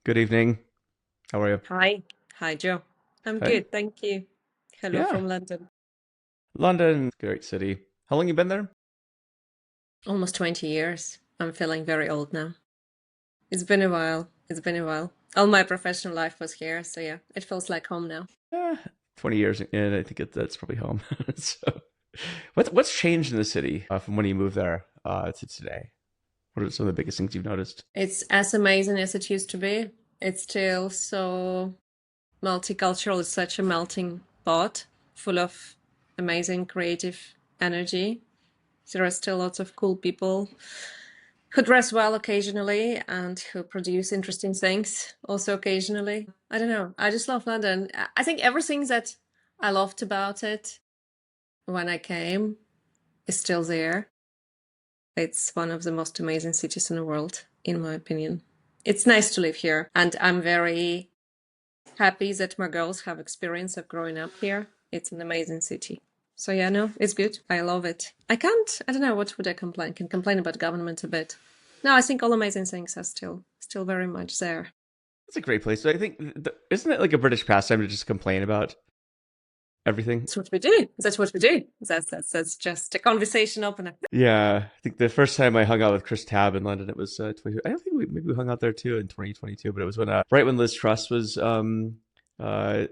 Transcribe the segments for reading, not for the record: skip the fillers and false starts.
Good evening. How are you? Hi. Hi, Joe. I'm Hi. good, thank you. Hello Yeah. from London. London, great city. How long you been there? Almost 20 years. I'm feeling very old now. It's been a while. It's been a while. All my professional life was here, so yeah, it feels like home now. 20 years in. I think that's probably home. So, what's changed in the city from when you moved there to today? What are some of the biggest things you've noticed? It's as amazing as it used to be. It's still so multicultural. It's such a melting pot full of amazing creative energy. There are still lots of cool people who dress well occasionally and who produce interesting things also occasionally. I don't know. I just love London. I think everything that I loved about it when I came is still there. It's one of the most amazing cities in the world, in my opinion. It's nice to live here, and I'm very happy that my girls have experience of growing up here. It's an amazing city. So yeah, no, it's good. I love it. I don't know, what would I complain? Can complain about government a bit. No, I think all amazing things are still very much there. It's a great place. So I think, isn't it like a British pastime to just complain about everything? That's what we do. That's what we do. That's just a conversation opener. Yeah, I think the first time I hung out with Chris Tabb in London, it was 20, I don't think maybe we hung out there too in 2022, but it was when right when Liz Truss was uh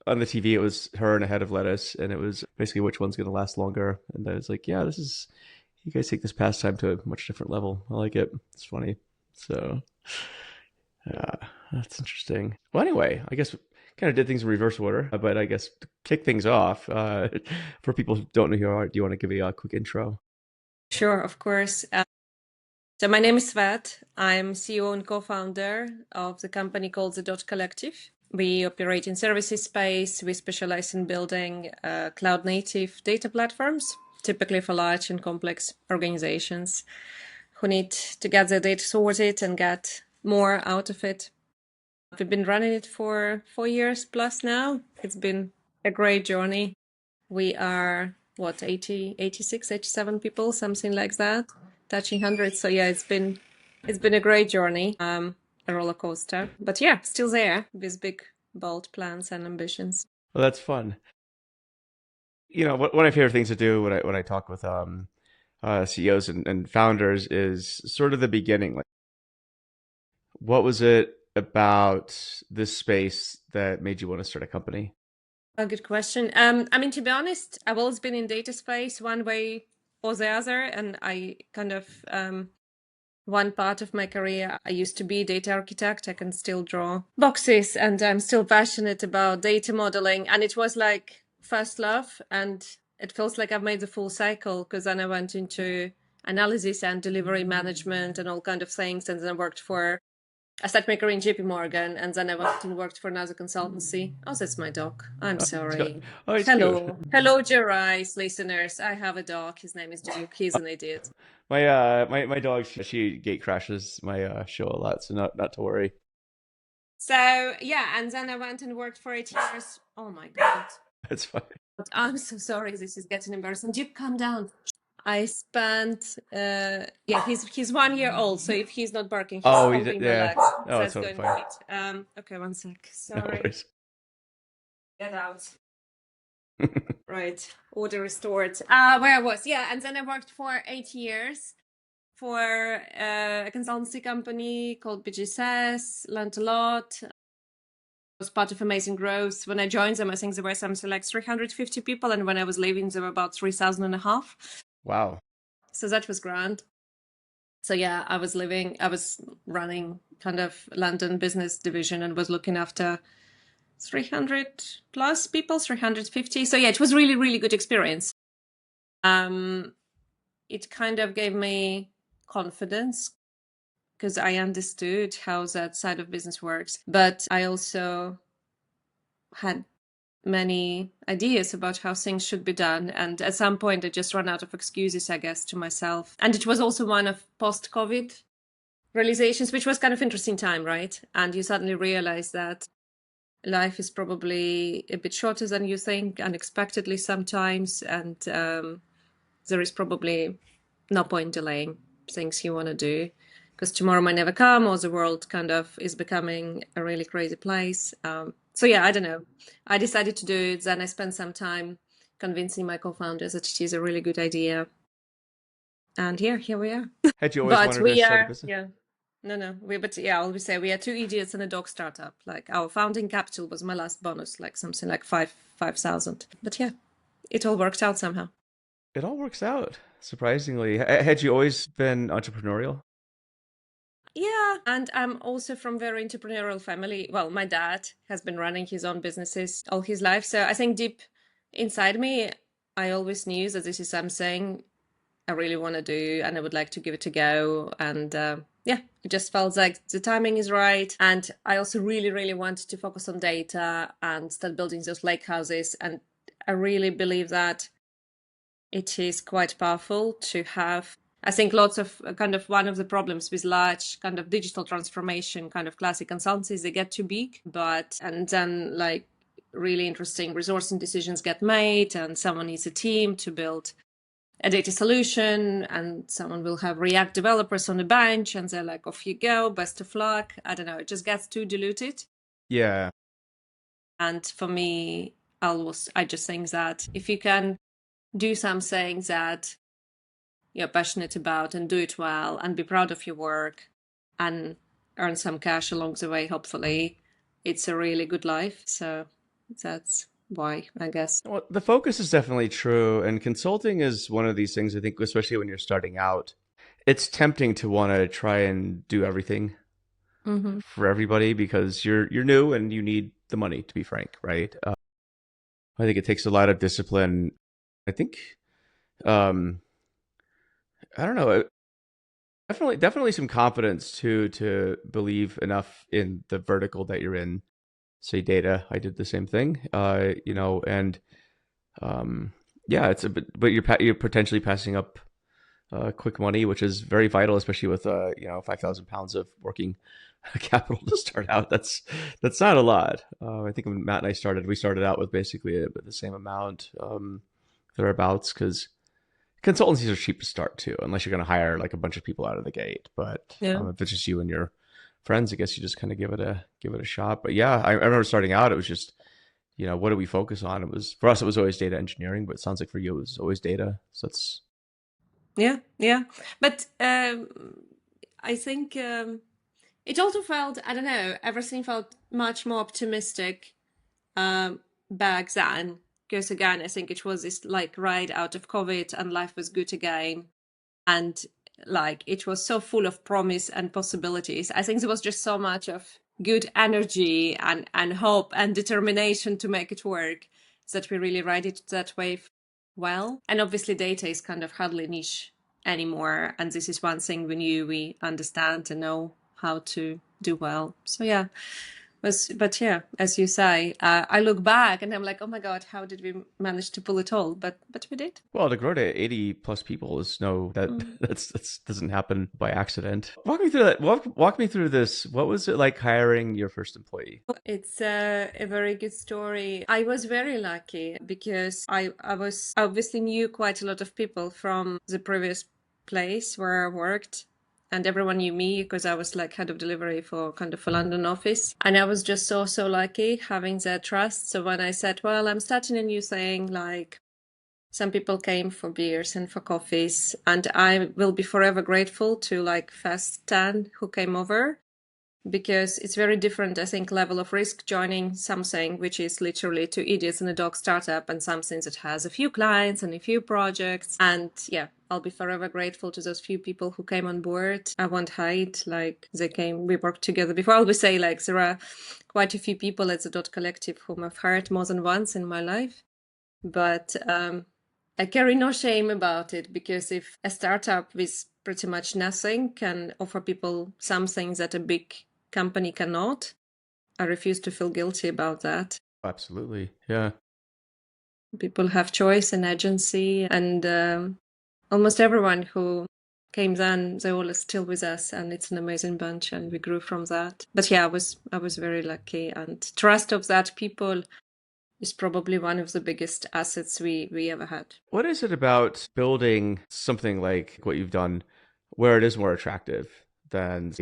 on the TV. It was her and a head of lettuce, and it was basically which one's going to last longer. And I was like, yeah, this is you guys take this pastime to a much different level. I like it. It's funny. So yeah, that's interesting. Well, anyway, I guess we kind of did things in reverse order, but I guess to kick things off, for people who don't know who you are, do you want to give a quick intro? Sure, of course. So my name is Svet. I'm CEO and co-founder of the company called the Dot Collective. We operate in services space. We specialize in building cloud native data platforms, typically for large and complex organizations who need to get their data sorted and get more out of it. We've been running it for 4 years plus now. It's been a great journey. We are, what, 80, 86, 87 people, something like that, touching hundreds. So yeah, it's been a great journey, a roller coaster. But yeah, still there with big, bold plans and ambitions. Well, that's fun. One of my favorite things to do when I talk with CEOs and founders is sort of the beginning. Like, what was it about this space that made you want to start a company? A good question. I mean, to be honest, I've always been in data space one way or the other, and I kind of one part of my career, I used to be a data architect. I can still draw boxes and I'm still passionate about data modeling. And it was like first love. And it feels like I've made the full cycle because then I went into analysis and delivery management and all kind of things. And then I worked for I started my career in JP Morgan and then I went and worked for another consultancy. Oh, that's my dog. I'm He's got, sorry. oh, he's cute. Hello. Hello, Jerice listeners. I have a dog. His name is Duke. He's an idiot. My dog, she gate crashes my show a lot, so not to worry. So yeah, and then I went and worked for 8 years. Oh my God. That's fine. I'm so sorry. This is getting embarrassing. Duke, calm down. I spent yeah, he's 1 year old, so if he's not barking, he's Oh, humping my yeah. legs. Oh, it's That's totally going fine. great. Okay, one sec. No Sorry. worries. Get out. Right. Order restored. Where I was, yeah, and then I worked for 8 years for a consultancy company called BGSS, learned a lot. Was part of Amazing Growth. When I joined them, I think there were something like 350 people, and when I was leaving, there were about 3,000 and a half. Wow. So that was grand. So yeah, I was running kind of London business division and was looking after 300 plus people, 350. So yeah, it was really, really good experience. It kind of gave me confidence because I understood how that side of business works. But I also had many ideas about how things should be done. And at some point, I just ran out of excuses, I guess, to myself. And it was also one of post-COVID realizations, which was kind of interesting time, right? And you suddenly realize that life is probably a bit shorter than you think, unexpectedly sometimes. And there is probably no point delaying things you want to do. because tomorrow might never come, or the world kind of is becoming a really crazy place. So yeah, I don't know. I decided to do it. Then I spent some time convincing my co-founders that it is a really good idea. And yeah, here we are. Had you always But wanted to we start a are, business? yeah. No. But yeah, I always say we are two idiots and a dog startup. Like our founding capital was my last bonus, like something like 5,000. But yeah, it all worked out somehow. It all works out, surprisingly. Had you always been entrepreneurial? Yeah, and I'm also from very entrepreneurial family. Well, my dad has been running his own businesses all his life, so I think deep inside me, I always knew that this is something I really want to do, and I would like to give it a go. And yeah, it just felt like the timing is right. And I also really, really wanted to focus on data and start building those lake houses. And I really believe that it is quite powerful to have. I think lots of kind of one of the problems with large kind of digital transformation, kind of classic consultancies, they get too big, and then like really interesting resourcing decisions get made, and someone needs a team to build a data solution, and someone will have React developers on the bench, and they're like, off you go, best of luck. I don't know, it just gets too diluted. Yeah. And for me, I just think that if you can do something that you're passionate about and do it well and be proud of your work and earn some cash along the way, hopefully, it's a really good life. So that's why, I guess. Well, the focus is definitely true, and consulting is one of these things. I think, especially when you're starting out, it's tempting to want to try and do everything Mm-hmm. for everybody because you're new and you need the money. To be frank, right? I think it takes a lot of discipline. I think, um, I don't know, definitely some confidence to believe enough in the vertical that you're in. Say data, I did the same thing. And um, yeah, it's a bit, but you're potentially passing up quick money, which is very vital, especially with 5,000 pounds of working capital to start out. That's not a lot. I think when Matt and I started, we started out with basically the same amount, thereabouts, because consultancies are cheap to start too, unless you're going to hire like a bunch of people out of the gate. But Yeah. if it's just you and your friends, I guess you just kind of give it a shot. But yeah, I remember starting out, it was just, what do we focus on? It was, for us, it was always data engineering, but it sounds like for you, it was always data. So that's, Yeah. But I think it also felt, I don't know, everything felt much more optimistic um, back then. Because again, I think it was this like right out of COVID and life was good again. And like it was so full of promise and possibilities. I think there was just so much of good energy and hope and determination to make it work that we really ride it that wave well. And obviously data is kind of hardly niche anymore. And this is one thing we knew we understand and know how to do well. So yeah, but yeah, as you say, I look back and I'm like, oh my god, how did we manage to pull it all? But we did. well, to grow to 80 plus people is no, that Mm. that's doesn't happen by accident. Walk me through that. Walk me through this. What was it like hiring your first employee? It's a very good story. I was very lucky because I was obviously knew quite a lot of people from the previous place where I worked. And everyone knew me because I was like head of delivery for kind of a London office. And I was just so lucky having that trust. So when I said, well, I'm starting a new thing, like some people came for beers and for coffees, and I will be forever grateful to like first 10 who came over, because it's very different, I think, level of risk joining something which is literally two idiots in a dog startup and something that has a few clients and a few projects. And yeah, I'll be forever grateful to those few people who came on board. I won't hide, like they came, we worked together before. I always say like there are quite a few people at the Dot Collective whom I've hired more than once in my life. But I carry no shame about it, because if a startup with pretty much nothing can offer people something that a big company cannot, I refuse to feel guilty about that. Absolutely, yeah. People have choice and agency, and almost everyone who came then, they all are still with us, and it's an amazing bunch, and we grew from that. But yeah, I was very lucky, and trust of that people is probably one of the biggest assets we ever had. What is it about building something like what you've done where it is more attractive than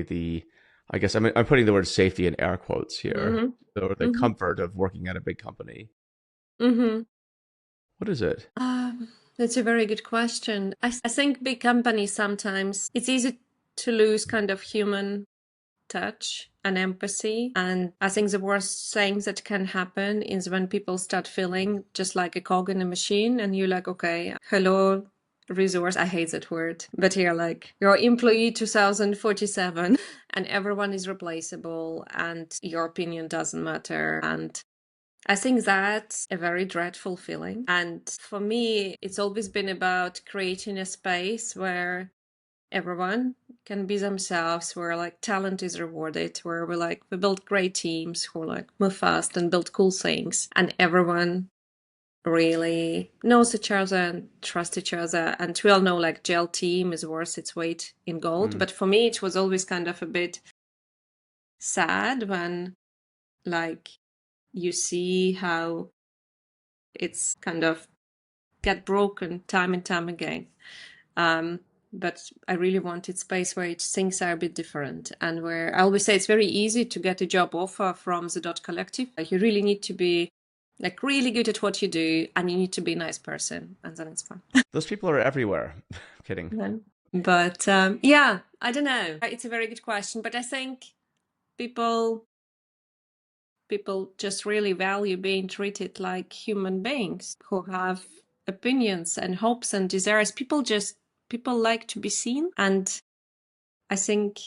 I guess I'm putting the word safety in air quotes here, Mm-hmm. or the Mm-hmm. comfort of working at a big company. Mm-hmm. What is it? That's a very good question. I think big companies sometimes it's easy to lose kind of human touch and empathy. And I think the worst things that can happen is when people start feeling just like a cog in a machine and you're like, okay, hello, resource. I hate that word, but you're like, you're employee 2047 and everyone is replaceable and your opinion doesn't matter. And I think that's a very dreadful feeling. And for me, it's always been about creating a space where everyone can be themselves, where like talent is rewarded, where we build great teams who like move fast and build cool things, and everyone really knows each other and trusts each other. And we all know like gel team is worth its weight in gold. Mm, But for me, it was always kind of a bit sad when like you see how it's kind of get broken time and time again. Um, but I really wanted space where things are a bit different and where I always say it's very easy to get a job offer from the Dot Collective. Like you really need to be like really good at what you do and you need to be a nice person and then it's fun. those people are everywhere. I'm kidding. Yeah. But yeah, I don't know. It's a very good question, but I think people just really value being treated like human beings who have opinions and hopes and desires. People like to be seen, and I think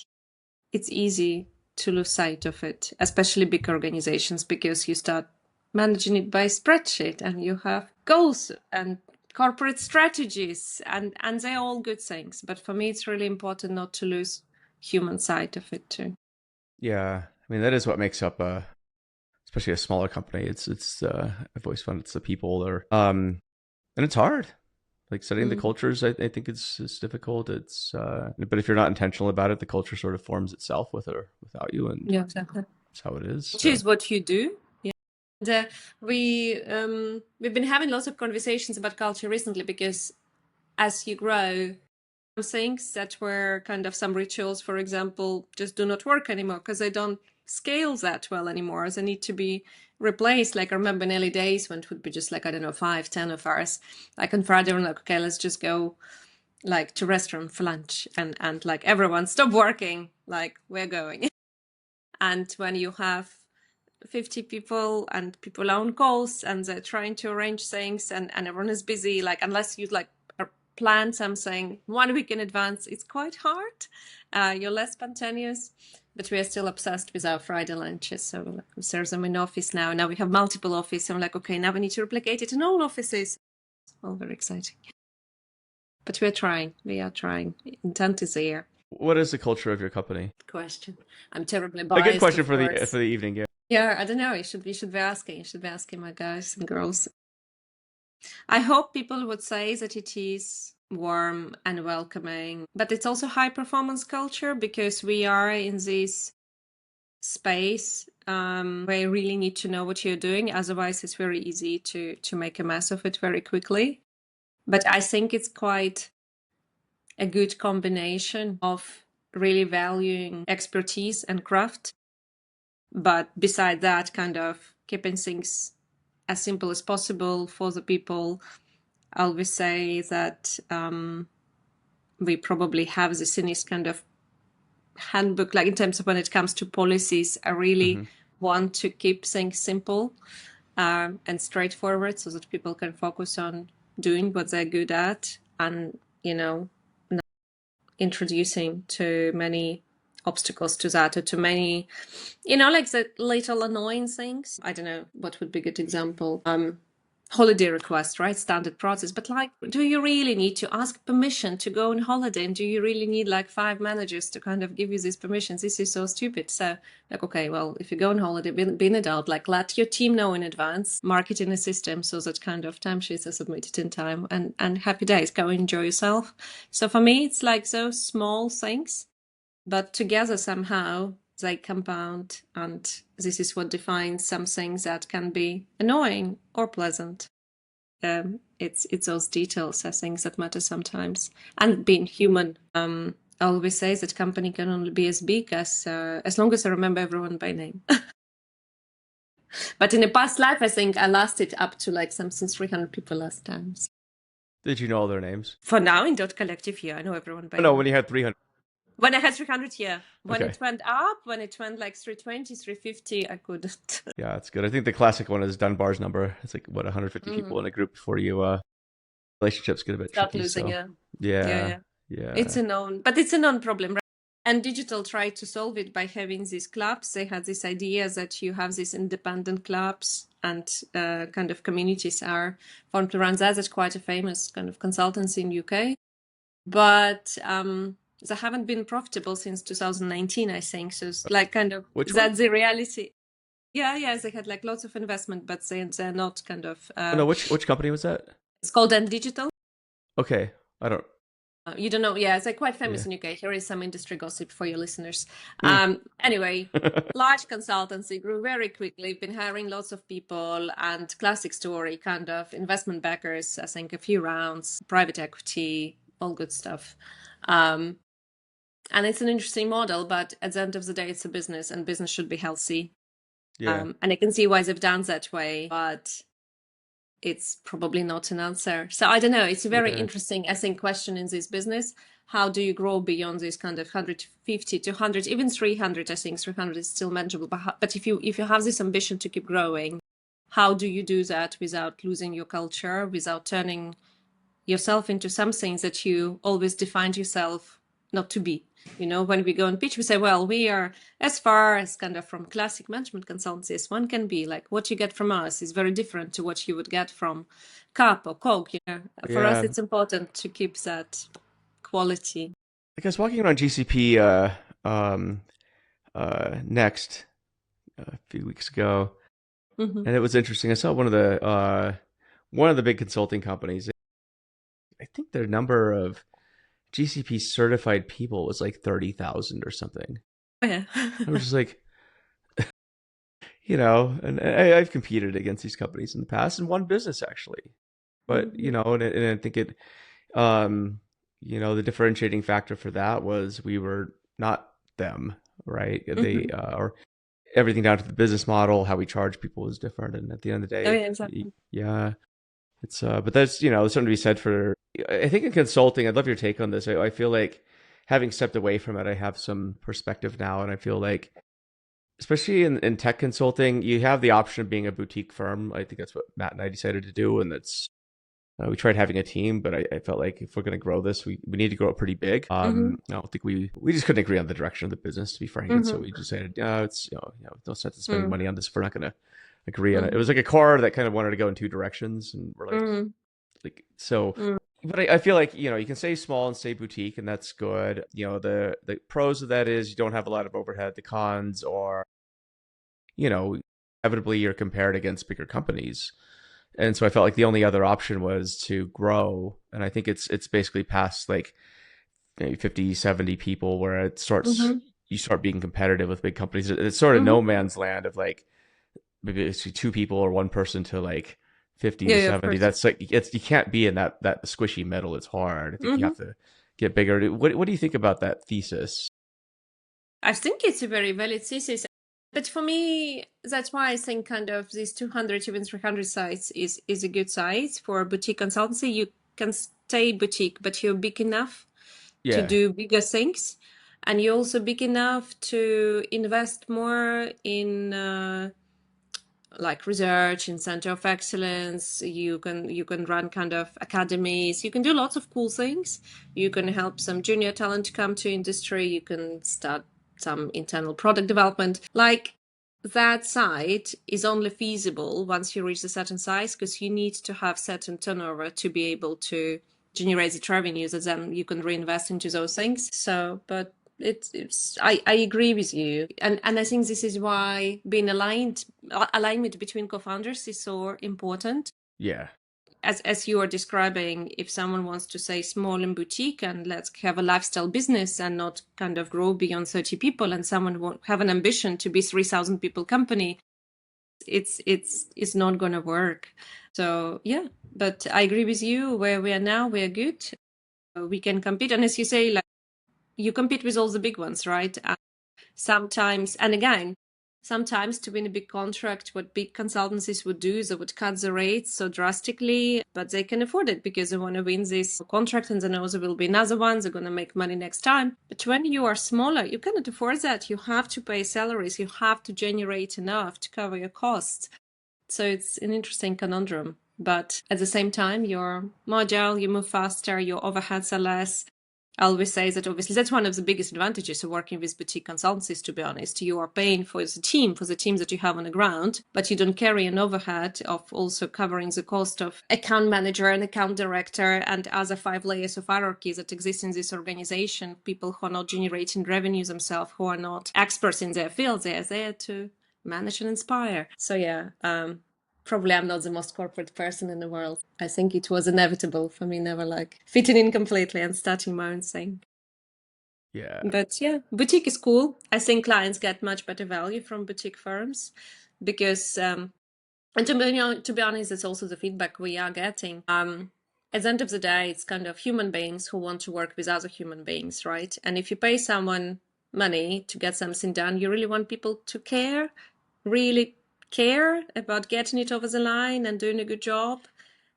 it's easy to lose sight of it, especially big organizations, because you start managing it by spreadsheet and you have goals and corporate strategies and they're all good things. But for me, it's really important not to lose human side of it too. Yeah, I mean that is what makes up especially a smaller company. I've always found it's the people there, and it's hard. Like setting the Mm. cultures, I think it's difficult. But if you're not intentional about it, the culture sort of forms itself with or without you, and Yeah, exactly. that's how it is. So. Choose what you do. Yeah. And, we've been having lots of conversations about culture recently because as you grow, things that were kind of some rituals, for example, just do not work anymore because they don't scale that well anymore. They need to be replaced. Like I remember in early days when it would be just like, I don't know, 5, 10 of us, like on Friday, we're like, okay, let's just go like to restaurant for lunch and like everyone stop working, like we're going. And when you have 50 people and people are on calls and they're trying to arrange things and everyone is busy, like unless you like plan something 1 week in advance, it's quite hard. You're less spontaneous, but we are still obsessed with our Friday lunches. So like, we serve them in office now. Now we have multiple offices. I'm like, okay, now we need to replicate it in all offices. All very exciting. But we're trying. We are trying. Intent is there. What is the culture of your company? Question. I'm terribly A good biased, question of for course. the evening. Yeah. Yeah, I don't know. You should be asking. You should be asking my guys and girls. I hope people would say that it is warm and welcoming, but it's also high performance culture because we are in this space where you really need to know what you're doing. Otherwise, it's very easy to make a mess of it very quickly. But I think it's quite a good combination of really valuing expertise and craft, but beside that, kind of keeping things as simple as possible for the people. I always say that we probably have this in this kind of handbook, like in terms of when it comes to policies, I really Mm-hmm. want to keep things simple and straightforward so that people can focus on doing what they're good at and, not introducing too many obstacles to that or too many, like the little annoying things. I don't know what would be a good example. Holiday request, right? Standard process. But like, do you really need to ask permission to go on holiday? And do you really need like 5 managers to kind of give you these permissions? This is so stupid. So like, okay, well, if you go on holiday, be an adult, like let your team know in advance, mark it in a system so that kind of timesheets are submitted in time and happy days, go enjoy yourself. So for me, it's like those small things, but together somehow they compound, and this is what defines some things that can be annoying or pleasant. It's those details, I think, that matter sometimes, and being human. I always say that company can only be as big as long as I remember everyone by name. But in a past life, I think I lasted up to like something 300 people last time. So Did you know all their names? for now, in Dot Collective, yeah, I know everyone by Oh, no, name. when you had 300. When I had 300, yeah. When Okay. it went up, when it went like 320, 350, I couldn't. Yeah, that's good. I think the classic one is Dunbar's number. It's like, what, 150 people in a group before you relationships get a bit Start tricky. losing, So yeah. Yeah, yeah, yeah. It's yeah, a known, but it's a known problem, right? And digital tried to solve it by having these clubs. They had this idea that you have these independent clubs and kind of communities are formed around that. That's quite a famous kind of consultancy in UK. But they haven't been profitable since 2019, I think. So it's like kind of which one? that's the reality. Yeah, yeah, they had like lots of investment, but they're not kind of. Oh, no, which company was that? It's called End Digital. Okay, I don't. You don't know. Yeah, it's like quite famous Yeah. in UK. Here is some industry gossip for your listeners. Hmm. Anyway, large consultancy grew very quickly, been hiring lots of people, and classic story, kind of investment backers, I think a few rounds, private equity, all good stuff. And it's an interesting model, but at the end of the day, it's a business and business should be healthy. Yeah. And I can see why they've done that way, but it's probably not an answer. So I don't know. It's a very Yeah. interesting, I think, question in this business. How do you grow beyond this kind of 150 to 100, even 300? I think 300 is still manageable. But if you have this ambition to keep growing, how do you do that without losing your culture, without turning yourself into something that you always defined yourself not to be? You know, when we go and pitch, we say, well, we are as far as kind of from classic management consultancies one can be. Like what you get from us is very different to what you would get from CAP or Coke. You know, for us, Yeah. it's important to keep that quality. Like I was walking around GCP um, next a few weeks ago, Mm-hmm. and it was interesting. I saw one of the big consulting companies. I think their number of GCP certified people was like 30,000 or something. Oh, yeah. I was just like, and I've competed against these companies in the past and won business actually. But, Mm-hmm. and I think um, the differentiating factor for that was we were not them, right? They, Mm-hmm. or everything down to the business model, how we charge people was different. And at the end of the Oh, day, yeah, exactly. yeah, but that's, something to be said for, I think in consulting, I'd love your take on this. I feel like having stepped away from it, I have some perspective now. And I feel like, especially in tech consulting, you have the option of being a boutique firm. I think that's what Matt and I decided to do. And we tried having a team, but I felt like if we're going to grow this, we need to grow it pretty big. Mm-hmm. I don't think we just couldn't agree on the direction of the business, to be frank. And so Mm-hmm. we decided, it's, no sense in spending money on this if we're not going to agree on it. It Mm-hmm. was like a car that kind of wanted to go in two directions. And we're so, Mm-hmm. but I feel like, you can stay small and stay boutique, and that's good. The pros of that is you don't have a lot of overhead. The cons are, inevitably you're compared against bigger companies. And so I felt like the only other option was to grow. And I think it's basically past like maybe 50, 70 people where Mm-hmm. you start being competitive with big companies. It's sort of Mm-hmm. no man's land of like maybe it's two people or one person to like 50 Yeah, to yeah, of 70. course. That's like, you can't be in that squishy middle. It's hard. I think you Mm-hmm. have to get bigger. What do you think about that thesis? I think it's a very valid thesis. But for me, that's why I think kind of these 200, even 300 sites is a good size for boutique consultancy. You can stay boutique, but you're big enough to Yeah. do bigger things. And you're also big enough to invest more in like research in center of excellence. You can run kind of academies. You can do lots of cool things. You can help some junior talent to come to industry. You can start some internal product development. Like that side is only feasible once you reach a certain size, because you need to have certain turnover to be able to generate the revenues that then you can reinvest into those things. So, but I agree with you, and I think this is why being alignment between co-founders is so important. Yeah. As you are describing, if someone wants to say small and boutique and let's have a lifestyle business and not kind of grow beyond 30 people, and someone won't have an ambition to be 3,000 people company, it's not going to work. So yeah, but I agree with you. Where we are now, we are good. We can compete, and as you say, like you compete with all the big ones, right? Sometimes, and again, sometimes to win a big contract, what big consultancies would do is they would cut the rates so drastically, but they can afford it because they want to win this contract and they know there will be another one. They're going to make money next time. But when you are smaller, you cannot afford that. You have to pay salaries. You have to generate enough to cover your costs. So it's an interesting conundrum. But at the same time, you're more agile, you move faster, your overheads are less. I always say that obviously that's one of the biggest advantages of working with boutique consultancies, to be honest. You are paying for the team that you have on the ground, but you don't carry an overhead of also covering the cost of account manager and account director and other 5 layers of hierarchy that exist in this organization. People who are not generating revenue themselves, who are not experts in their field, they are there to manage and inspire. So yeah, probably I'm not the most corporate person in the world. I think it was inevitable for me, never like fitting in completely and starting my own thing. Yeah. But yeah, boutique is cool. I think clients get much better value from boutique firms because, and to be honest, it's also the feedback we are getting. At the end of the day, it's kind of human beings who want to work with other human beings, right? And if you pay someone money to get something done, you really want people to really care about getting it over the line and doing a good job.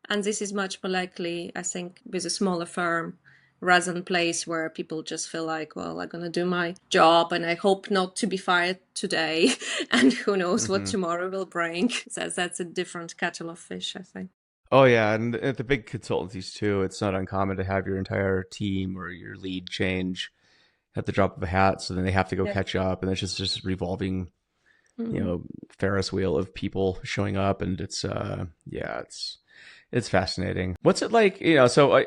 And this is much more likely, I think, with a smaller firm rather than a place where people just feel like, well, I'm going to do my job and I hope not to be fired today. And who knows what tomorrow will bring. So that's a different kettle of fish, I think. Oh yeah, and at the big consultancies too, it's not uncommon to have your entire team or your lead change at the drop of a hat. So then they have to go Yeah. catch up, and it's just revolving, Mm-hmm. Ferris wheel of people showing up, and it's yeah, it's fascinating. What's it like? So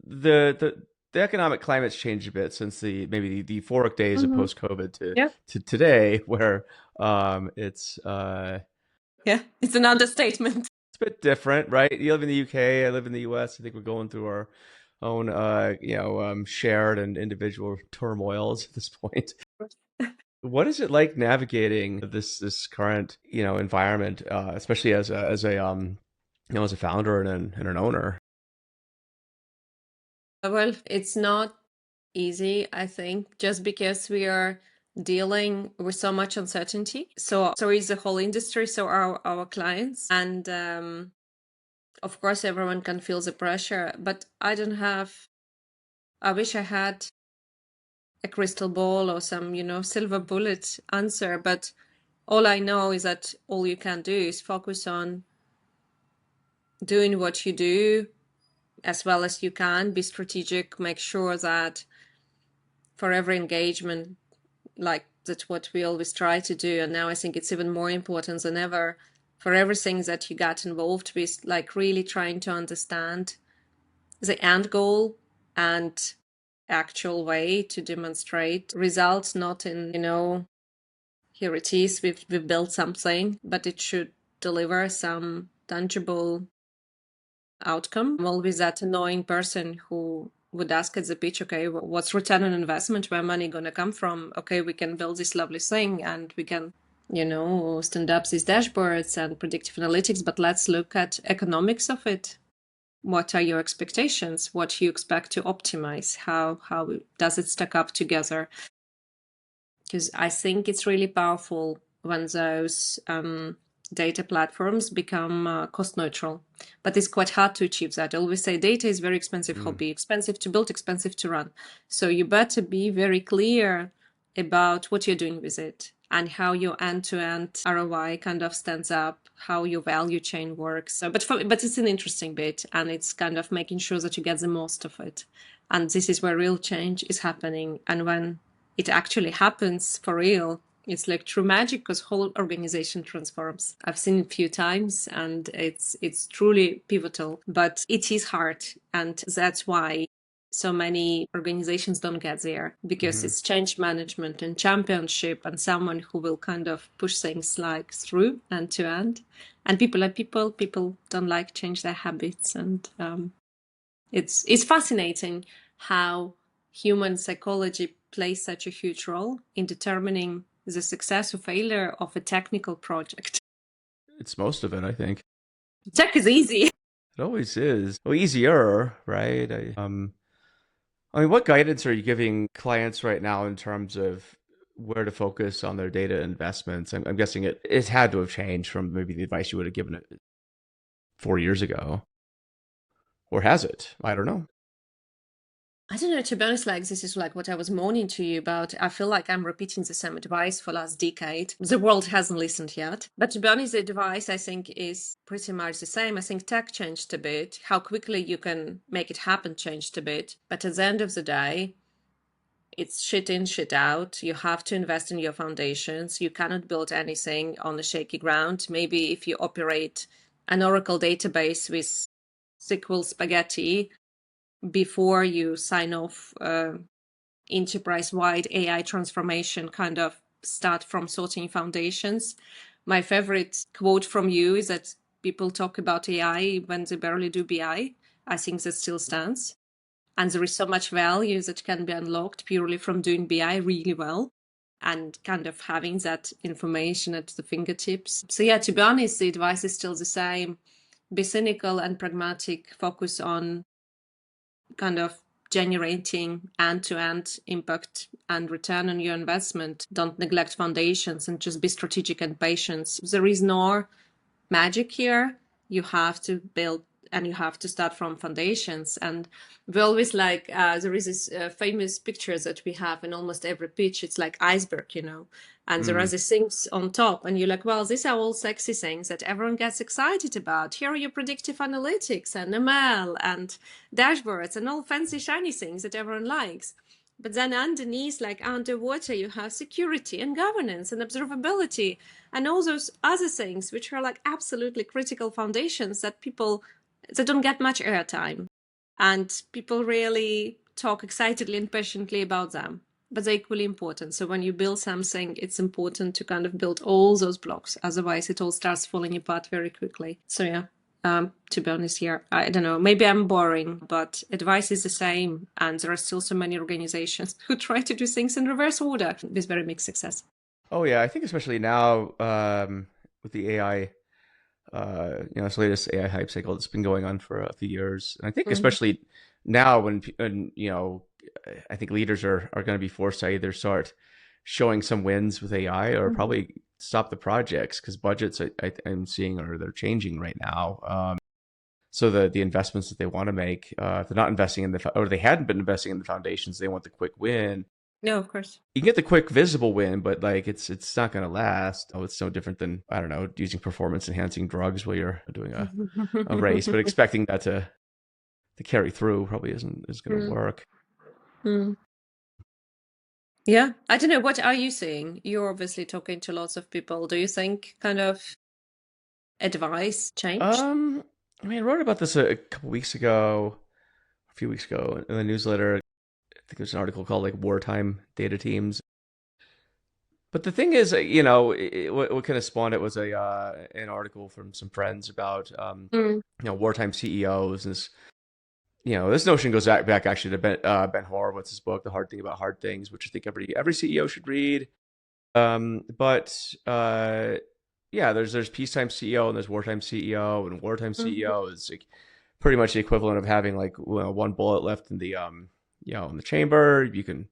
the economic climate's changed a bit since the euphoric days of Mm-hmm. post COVID Yeah. to today, where it's Yeah. It's an understatement. it's a bit different, right? You live in the UK, I live in the US. I think we're going through our own, shared and individual turmoils at this point. What is it like navigating this current, environment, especially as a founder and an owner? Well, it's not easy, I think, just because we are dealing with so much uncertainty. So is the whole industry, so are our clients. And of course, everyone can feel the pressure, but I wish I had a crystal ball or some, silver bullet answer. But all I know is that all you can do is focus on doing what you do as well as you can, be strategic, make sure that for every engagement, like that's what we always try to do. And now I think it's even more important than ever for everything that you got involved with, like really trying to understand the end goal and actual way to demonstrate results, not in, here it is, we've built something, but it should deliver some tangible outcome. I'm always that annoying person who would ask at the pitch, okay, what's return on investment? Where money going to come from? Okay, we can build this lovely thing and we can, stand up these dashboards and predictive analytics, but let's look at economics of it. What are your expectations? What do you expect to optimize? How does it stack up together? Because I think it's really powerful when those data platforms become cost neutral. But it's quite hard to achieve that. I always say data is very expensive Mm. hobby, expensive to build, expensive to run. So you better be very clear about what you're doing with it and how your end-to-end ROI kind of stands up, how your value chain works. So, but it's an interesting bit, and it's kind of making sure that you get the most of it. And this is where real change is happening. And when it actually happens for real, it's like true magic because whole organization transforms. I've seen it a few times and it's truly pivotal, but it is hard. And that's why so many organizations don't get there, because Hmm. it's change management and championship and someone who will kind of push things like through end to end. And people are people don't like change their habits. And it's fascinating how human psychology plays such a huge role in determining the success or failure of a technical project. It's most of it, I think. Tech is easy. It always is. Well, easier, right? I mean, what guidance are you giving clients right now in terms of where to focus on their data investments? I'm guessing it had to have changed from maybe the advice you would have given it 4 years ago, or has it? I don't know. I don't know, to be honest, like this is like what I was moaning to you about. I feel like I'm repeating the same advice for last decade. The world hasn't listened yet. But to be honest, the advice I think is pretty much the same. I think tech changed a bit. How quickly you can make it happen changed a bit. But at the end of the day, it's shit in, shit out. You have to invest in your foundations. You cannot build anything on a shaky ground. Maybe if you operate an Oracle database with SQL spaghetti, before you sign off enterprise-wide AI transformation, kind of start from sorting foundations. My favorite quote from you is that people talk about AI when they barely do BI. I think that still stands. And there is so much value that can be unlocked purely from doing BI really well and kind of having that information at the fingertips. So yeah, to be honest, the advice is still the same. Be cynical and pragmatic, focus on kind of generating end-to-end impact and return on your investment. Don't neglect foundations and just be strategic and patient. There is no magic here. You have to build and you have to start from foundations. And we always like, there is this famous picture that we have in almost every pitch. It's like iceberg. And there are Mm. these things on top. And you're like, well, these are all sexy things that everyone gets excited about. Here are your predictive analytics and ML and dashboards and all fancy shiny things that everyone likes. But then underneath, like underwater, you have security and governance and observability and all those other things, which are like absolutely critical foundations that don't get much airtime. And people really talk excitedly and passionately about them, but they're equally important. So when you build something, it's important to kind of build all those blocks. Otherwise, it all starts falling apart very quickly. So yeah, to be honest here, I don't know, maybe I'm boring, but advice is the same. And there are still so many organizations who try to do things in reverse order with very mixed success. Oh yeah, I think especially now with the AI, this latest AI hype cycle that's been going on for a few years, and I think Mm-hmm. especially now when I think leaders are going to be forced to either start showing some wins with AI or probably stop the projects because budgets I'm seeing they're changing right now. So the investments that they want to make, if they're not investing in or they hadn't been investing in the foundations, they want the quick win. No, of course. You can get the quick visible win, but like it's not going to last. Oh, it's so different than, I don't know, using performance enhancing drugs while you're doing a race, but expecting that to carry through probably is going to Mm, work. mm. Yeah, I don't know. What are you seeing? You're obviously talking to lots of people. Do you think kind of advice changed? Um, I mean, I wrote about this a couple weeks ago, a few weeks ago in the newsletter. I think there's an article called like wartime data teams. But the thing is, what kind of spawned it was a an article from some friends about Mm, wartime CEOs and this notion goes back actually to Ben Horowitz's book, The Hard Thing About Hard Things, which I think every CEO should read. But yeah, there's peacetime CEO and there's wartime CEO, and wartime mhm. CEO is like pretty much the equivalent of having like one bullet left in the in the chamber. You can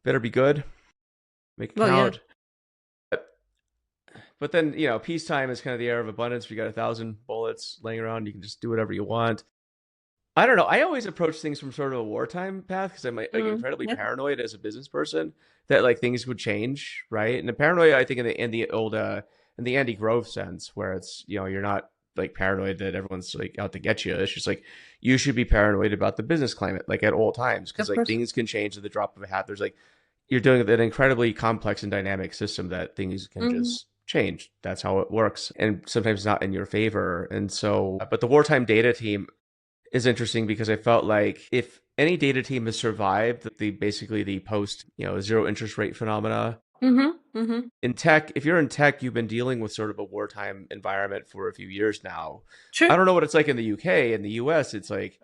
better be good, make it Well, yeah. count. But then peacetime is kind of the era of abundance. You got 1,000 bullets laying around. You can just do whatever you want. I don't know. I always approach things from sort of a wartime path because I'm like incredibly Yeah. paranoid as a business person that like things would change, right? And the paranoia, I think, in the old in the Andy Grove sense, where it's you're not like paranoid that everyone's like out to get you. It's just like you should be paranoid about the business climate, like at all times, because Of like course. things can change at the drop of a hat. There's like you're doing an incredibly complex and dynamic system that things can Hmm. just change. That's how it works, and sometimes not in your favor. And so, but the wartime data team is interesting because I felt like if any data team has survived basically the post zero interest rate phenomena Hmm. Hmm. in tech, if you're in tech, you've been dealing with sort of a wartime environment for a few years now. I Sure. don't know what it's like in the UK. In the US, it's like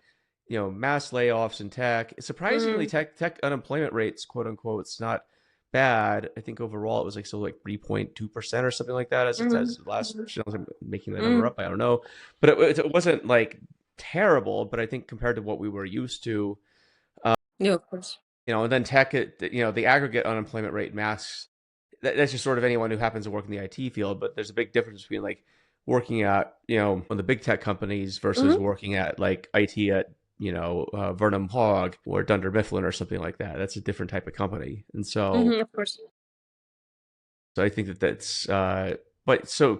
mass layoffs in tech. Surprisingly, Mm, tech unemployment rates, quote unquote, it's not bad. I think overall it was like still like 3.2% or something like that as it mm, says last. mm, I'm making that number mm. up. I don't know, but it wasn't like terrible. But I think compared to what we were used to, Yeah, of course. And then tech, the aggregate unemployment rate masks that's just sort of anyone who happens to work in the IT field. But there's a big difference between like working at, one of the big tech companies versus Mm-hmm. working at like IT at, Vernham Hogg or Dunder Mifflin or something like that. That's a different type of company. And so, Mm-hmm, of course. I think but so,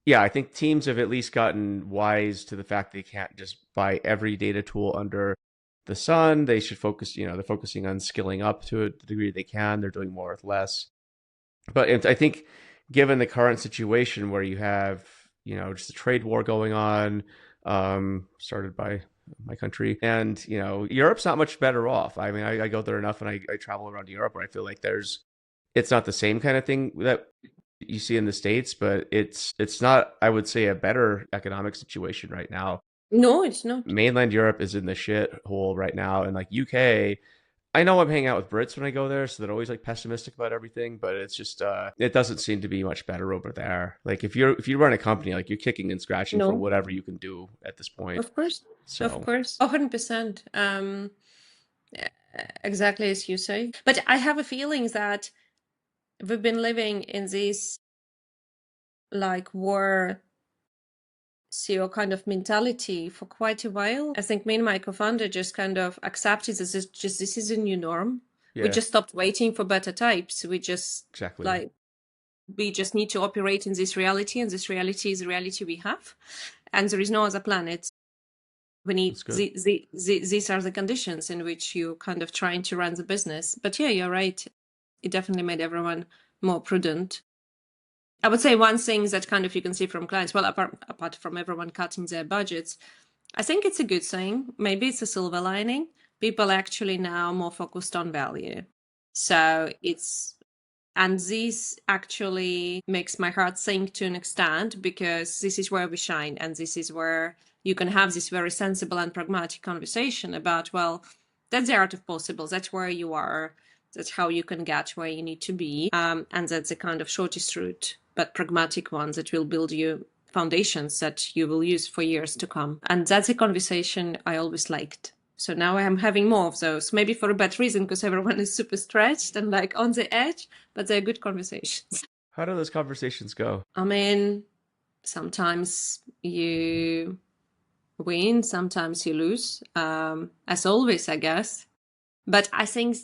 yeah, I think teams have at least gotten wise to the fact they can't just buy every data tool under the sun. They should focus, they're focusing on skilling up to a degree they can. They're doing more with less. But I think given the current situation where you have, just a trade war going on, started by my country, and, Europe's not much better off. I mean, I go there enough and I travel around Europe where I feel like it's not the same kind of thing that you see in the States, but it's not, I would say, a better economic situation right now. No, it's not. Mainland Europe is in the shit hole right now, and like UK, I know I'm hanging out with Brits when I go there, so they're always like pessimistic about everything, but it's just it doesn't seem to be much better over there. Like if you run a company, like you're kicking and scratching for No, whatever you can do at this point. of course. Of So course. 100%. Exactly as you say. But I have a feeling that we've been living in this like war CEO kind of mentality for quite a while. I think me and my co-founder just kind of accepted this is a new norm. We yeah, just stopped waiting for better types. We just exactly. like we just need to operate in this reality, and this reality is the reality we have, and there is no other planet. We need That's good. these are the conditions in which you kind of trying to run the business. But yeah, you're right. It definitely made everyone more prudent. I would say one thing that kind of you can see from clients, well, apart from everyone cutting their budgets, I think it's a good thing. Maybe it's a silver lining. People actually now more focused on value. So and this actually makes my heart sink to an extent, because this is where we shine, and this is where you can have this very sensible and pragmatic conversation about, well, that's the art of possible. That's where you are. That's how you can get where you need to be. And that's the kind of shortest route, but pragmatic one that will build you foundations that you will use for years to come. And that's a conversation I always liked. So now I'm having more of those, maybe for a bad reason, because everyone is super stretched and like on the edge, but they're good conversations. How do those conversations go? I mean, sometimes you win, sometimes you lose, as always, I guess. But I think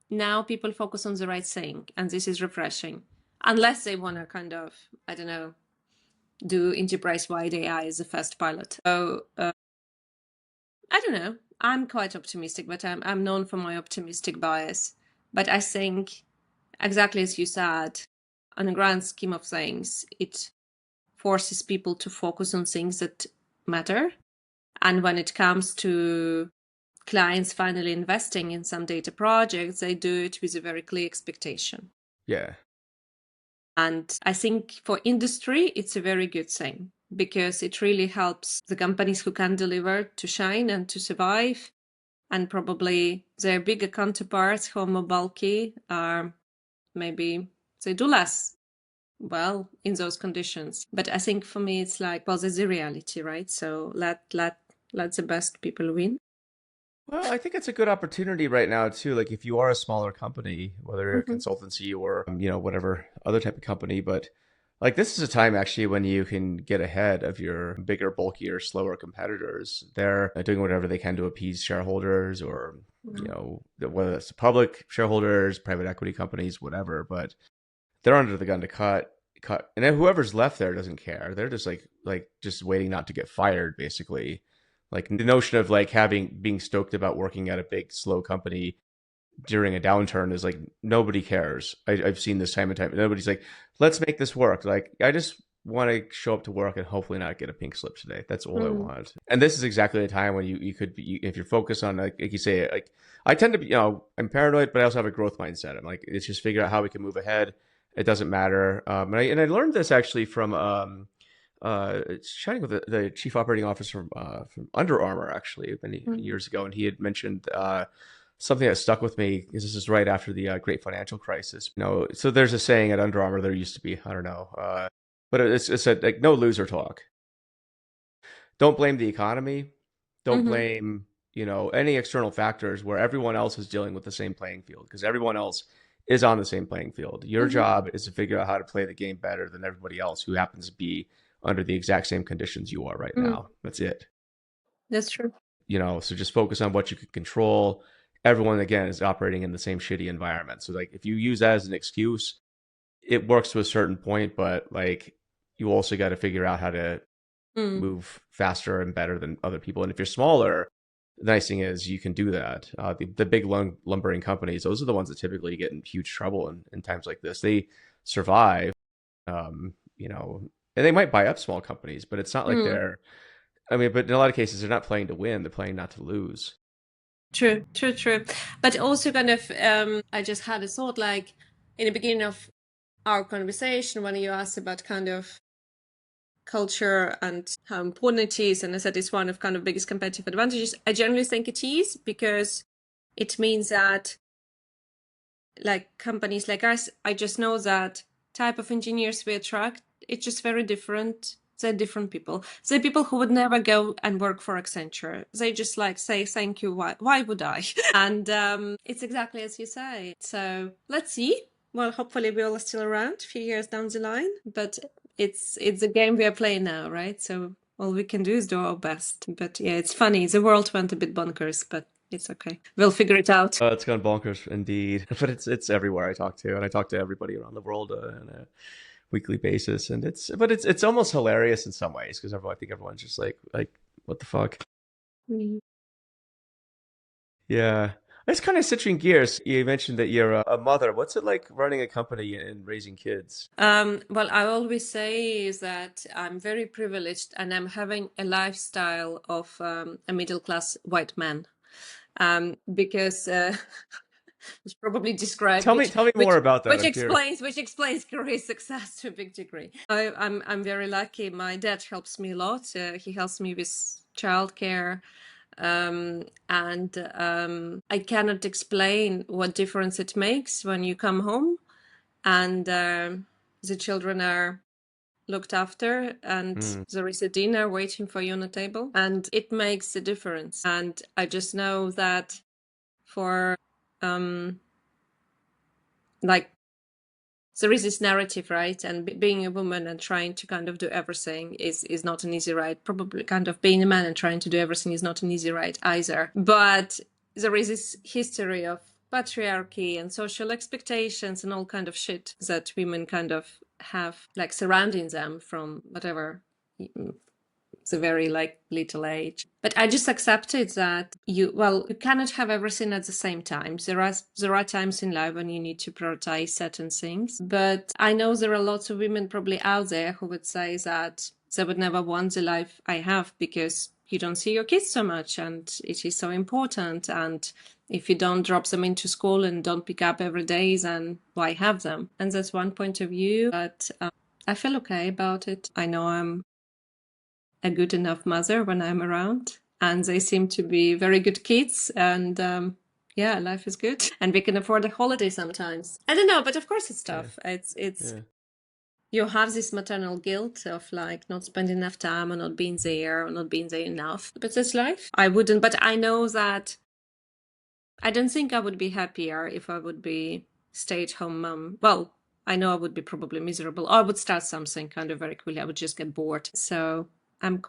now people focus on the right thing, and this is refreshing. Unless they want to kind of, I don't know, do enterprise-wide AI as a first pilot. So I don't know. I'm quite optimistic, but I'm known for my optimistic bias. But I think, exactly as you said, on the grand scheme of things, it forces people to focus on things that matter. And when it comes to clients finally investing in some data projects, they do it with a very clear expectation. Yeah, And I think for industry, it's a very good thing, because it really helps the companies who can deliver to shine and to survive. And probably their bigger counterparts who are more bulky are maybe they do less well in those conditions. But I think for me, it's like, well, there's a reality, right? So let the best people win. well, I think it's a good opportunity right now too. Like if you are a smaller company, whether you're a Mm-hmm. consultancy or whatever other type of company, but like this is a time actually when you can get ahead of your bigger, bulkier, slower competitors. They're doing whatever they can to appease shareholders, or whether it's public shareholders, private equity companies, whatever. But they're under the gun to cut, and then whoever's left there doesn't care. They're just like just waiting not to get fired, basically. Like the notion of like having being stoked about working at a big slow company during a downturn is like nobody cares. I've seen this time and time. Nobody's like, let's make this work. Like I just want to show up to work and hopefully not get a pink slip today. That's all I Mm-hmm. want. And this is exactly the time when you could be, if you're focused on like you say, like I tend to be, I'm paranoid, but I also have a growth mindset. I'm like, it's just figure out how we can move ahead. It doesn't matter. And I learned this actually from chatting with the chief operating officer from Under Armour actually many years ago, and he had mentioned something that stuck with me because this is right after the great financial crisis. So there's a saying at Under Armour. There used to be, I don't know, but it's said like no loser talk. Don't blame the economy. Don't Mm-hmm. blame. any external factors where everyone else is dealing with the same playing field, because everyone else is on the same playing field. Your Hmm. job is to figure out how to play the game better than everybody else who happens to be under the exact same conditions you are right Mm, now. That's it. that's true. So just focus on what you can control. Everyone, again, is operating in the same shitty environment. So, like, if you use that as an excuse, it works to a certain point, but like, you also got to figure out how to Mm, move faster and better than other people. And if you're smaller, the nice thing is you can do that. The big lumbering companies, those are the ones that typically get in huge trouble in times like this. They survive, um, you know, and they might buy up small companies, but it's not like mm. they're, I mean, but in a lot of cases, they're not playing to win, they're playing not to lose. True, true, true. But also kind of, I just had a thought like in the beginning of our conversation when you asked about kind of culture and how important it is, and I said it's one of kind of biggest competitive advantages. I generally think it is because it means that like companies like us, I just know that type of engineers we attract, it's just very different. They're different people. They're people who would never go and work for Accenture. They just like say thank you. Why would I? And it's exactly as you say. So let's see. Well, hopefully we're all still around a few years down the line. But it's a game we are playing now, right? So all we can do is do our best. But yeah, it's funny. The world went a bit bonkers, but it's okay. We'll figure it out. It's gone bonkers indeed, but it's everywhere I talk to, and I talk to everybody around the world on a weekly basis, and it's almost hilarious in some ways because I think everyone's just like what the fuck. Mm. Yeah. It's kind of switching gears. You mentioned that you're a mother. What's it like running a company and raising kids? Well, I always say is that I'm very privileged and I'm having a lifestyle of a middle class white man. Because which probably describe Tell me more about that. I'm curious. which explains career success to a big degree. I'm very lucky. My dad helps me a lot. He helps me with childcare. And I cannot explain what difference it makes when you come home and the children are looked after and Mm, there is a dinner waiting for you on the table, and it makes a difference. And I just know that for um like there is this narrative, right? And being a woman and trying to kind of do everything is not an easy ride. Probably kind of being a man and trying to do everything is not an easy ride either. But there is this history of patriarchy and social expectations and all kind of shit that women kind of have like surrounding them from whatever it's a very like little age. But I just accepted that you cannot have everything at the same time. There are times in life when you need to prioritize certain things. But I know there are lots of women probably out there who would say that they would never want the life I have because you don't see your kids so much and it is so important. And if you don't drop them into school and don't pick up every day, then why have them? And that's one point of view. But I feel okay about it. I know I'm a good enough mother when I'm around, and they seem to be very good kids. And yeah, life is good, and we can afford a holiday sometimes. I don't know, but of course it's yeah. tough. It's Yeah. you have this maternal guilt of like not spending enough time or not being there or not being there enough. But that's life. I wouldn't, but I know that I don't think I would be happier if I would be stay-at-home mom. Well, I know I would be probably miserable. Or I would start something kind of very quickly. I would just get bored. So I'm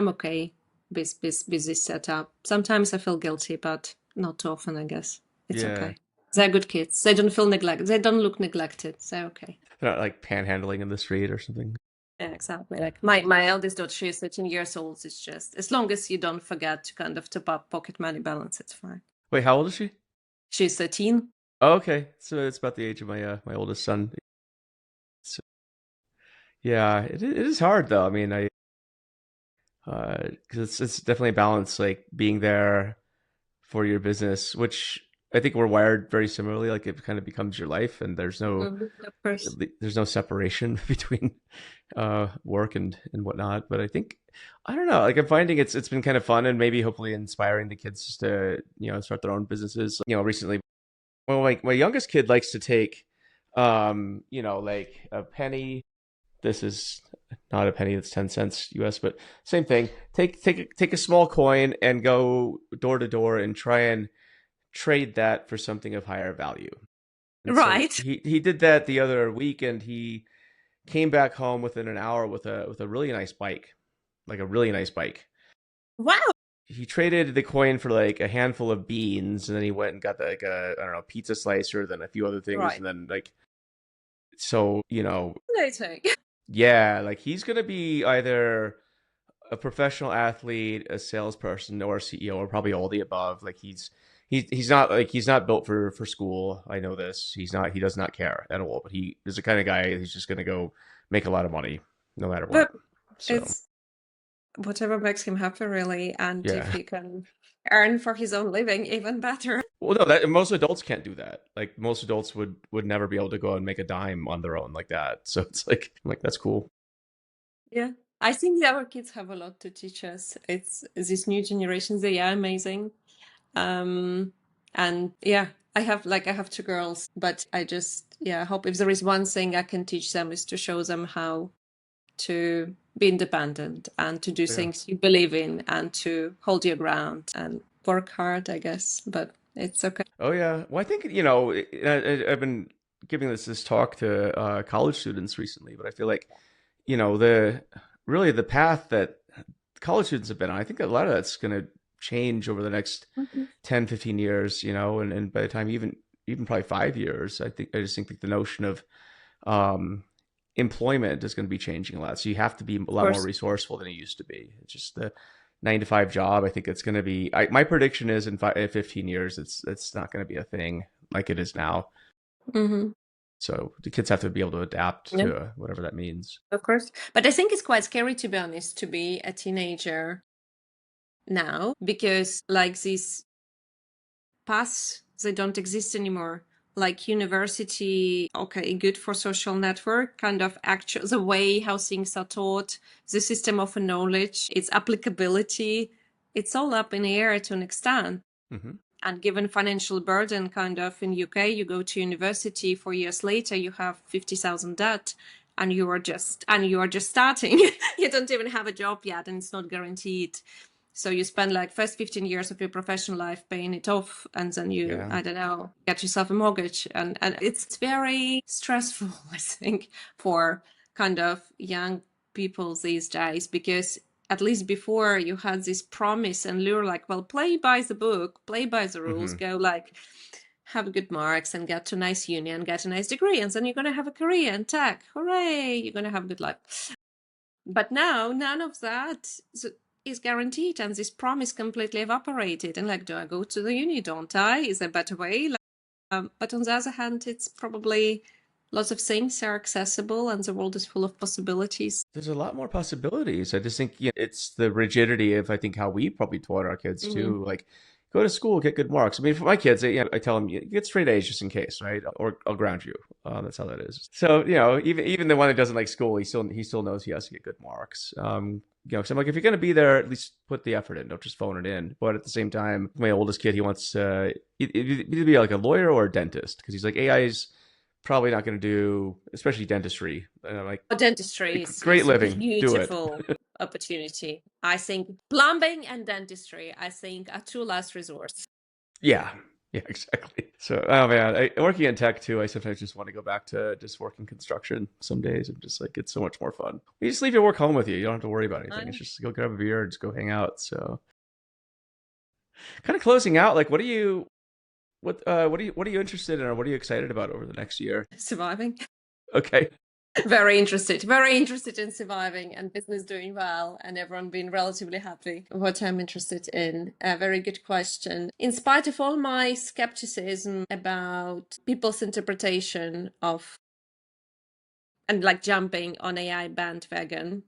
okay with this setup. Sometimes I feel guilty, but not too often, I guess. It's Yeah. okay. They're good kids. They don't feel neglected. They don't look neglected. They're okay. They're not like panhandling in the street or something. Yeah, exactly. Like my eldest daughter, she's 13 years old. It's just as long as you don't forget to kind of top up pocket money balance, it's fine. Wait, how old is she? She's 13. Oh, okay. So it's about the age of my oldest son. So, yeah, it is hard though. I mean, I because it's definitely a balance, like being there for your business, which I think we're wired very similarly. Like it kind of becomes your life, and Mhm, of course. there's no separation between work and whatnot. But I don't know. Like I'm finding it's been kind of fun and maybe hopefully inspiring the kids just to start their own businesses. Recently, well, my youngest kid likes to take like a penny this is not a penny, it's 10 cents US, but same thing. Take a small coin and go door to door and try and trade that for something of higher value. And so Right. he did that the other week, and he came back home within an hour with a really nice bike, like a really nice bike. Wow. He traded the coin for like a handful of beans, and then he went and got like a, I don't know, pizza slicer, then a few other things, Right. and then like, so Fascinating. yeah, like he's gonna be either a professional athlete, a salesperson, or a CEO, or probably all the above. Like he's not built for school. I know this. He does not care at all. But he is the kind of guy who's just gonna go make a lot of money no matter what. But So it's whatever makes him happy, really. And if yeah. he can earn for his own living, even better. Well, no, that most adults can't do that. Like most adults would never be able to go and make a dime on their own like that. So it's like I'm like that's cool. Yeah. I think our kids have a lot to teach us. It's these new generations, they are amazing. Um, and yeah, I have two girls, but I just, yeah, hope if there is one thing I can teach them is to show them how to be independent and to do Yeah. things you believe in and to hold your ground and work hard, I guess. But it's okay. Oh yeah. Well, I think I've been giving this talk to college students recently, but I feel like the really the path that college students have been on, I think a lot of that's going to change over the next Mhm. 10, 15 years, and by the time even probably 5 years, I just think that the notion of um, employment is going to be changing a lot. So you have to be a Of lot more course. resourceful than it used to be. It's just the 9 to 5 job. I think it's going to be. My prediction is in 15 years, it's not going to be a thing like it is now. Hmm. So the kids have to be able to adapt Yeah, to whatever that means. of course. But I think it's quite scary, to be honest, to be a teenager now because like these paths, they don't exist anymore. Like university, okay, good for social network, kind of actual the way how things are taught, the system of knowledge, its applicability, it's all up in the air to an extent. Hmm. And given financial burden, kind of in UK, you go to university 4 years later, you have 50,000 debt, and you are just starting. You don't even have a job yet, and it's not guaranteed. So you spend like first 15 years of your professional life paying it off, and then you, Yeah. I don't know, get yourself a mortgage. And it's very stressful, I think, for kind of young people these days, because at least before you had this promise and lure, like, well, play by the book, play by the rules, Hmm. go like have good marks and get to a nice uni and get a nice degree, and then you're going to have a career in tech. Hooray, you're going to have a good life. But now none of that is guaranteed, and this promise completely evaporated. And like, do I go to the uni? Don't I? Is there a better way? Like, but on the other hand, it's probably lots of things are accessible, and the world is full of possibilities. There's a lot more possibilities. I just think it's the rigidity of I think how we probably taught our kids Hmm. too. Like, go to school, get good marks. I mean, for my kids, I tell them you get straight A's just in case, right? Or I'll ground you. That's how that is. So even the one that doesn't like school, he still knows he has to get good marks. So I'm like, if you're gonna be there, at least put the effort in. Don't just phone it in. But at the same time, my oldest kid, he wants either be like a lawyer or a dentist because he's like AI's probably not going to do, especially dentistry. And I'm like, Dentistry great is a living, do it. beautiful opportunity. I think plumbing and dentistry, I think, are two last resorts. Yeah, yeah, exactly. So, oh man, working in tech too, I sometimes just want to go back to just working construction some days. I'm just like, it's so much more fun. You just leave your work home with you. You don't have to worry about anything. It's I just go grab a beer and just go hang out. So, kind of closing out, like, what are you interested in, or what are you excited about over the next year? surviving. Okay. Very interested in surviving and business doing well and everyone being relatively happy. What I'm interested in, a very good question. In spite of all my skepticism about people's interpretation of and like jumping on AI bandwagon,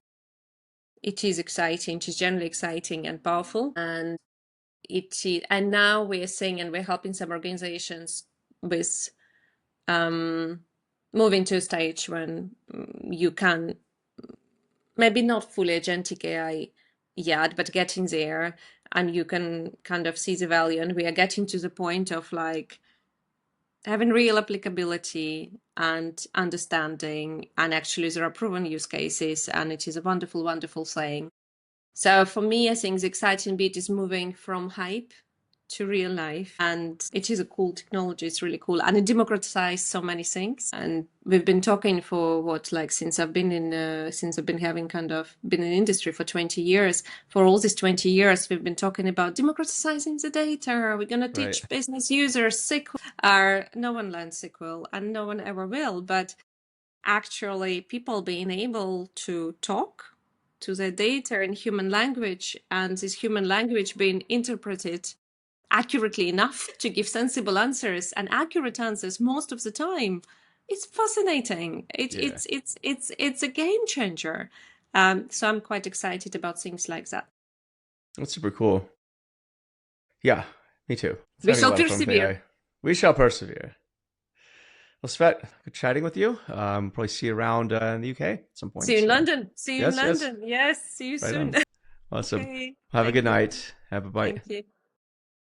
it is exciting. It is generally exciting and powerful, and and now we're seeing and we're helping some organizations with um, moving to a stage when you can maybe not fully agentic AI yet, but getting there, and you can kind of see the value. And we are getting to the point of like having real applicability and understanding. And actually, there are proven use cases, and it is a wonderful, wonderful thing. So for me, I think the exciting bit is moving from hype to real life, and it is a cool technology. It's really cool, and it democratized so many things. And we've been talking for what, like, since I've been in industry for 20 years. For all these 20 years, we've been talking about democratizing the data. Are we going to Right. teach business users SQL? No one learns SQL, and no one ever will. But actually, people being able to talk to their data in human language, and this human language being interpreted accurately enough to give sensible answers and accurate answers most of the time. It's fascinating. Yeah. It's a game changer. So I'm quite excited about things like that. That's super cool. Yeah, me too. It's We having a shall lot of fun with persevere. AI. We shall persevere. Well, Svet, good chatting with you. Probably see you around in the UK at some See point. you in So, London. See you in yes, yes, London. Yes, see you right soon. on. Awesome. Okay. Have a Thank good you. night. Have a bite. Thank you.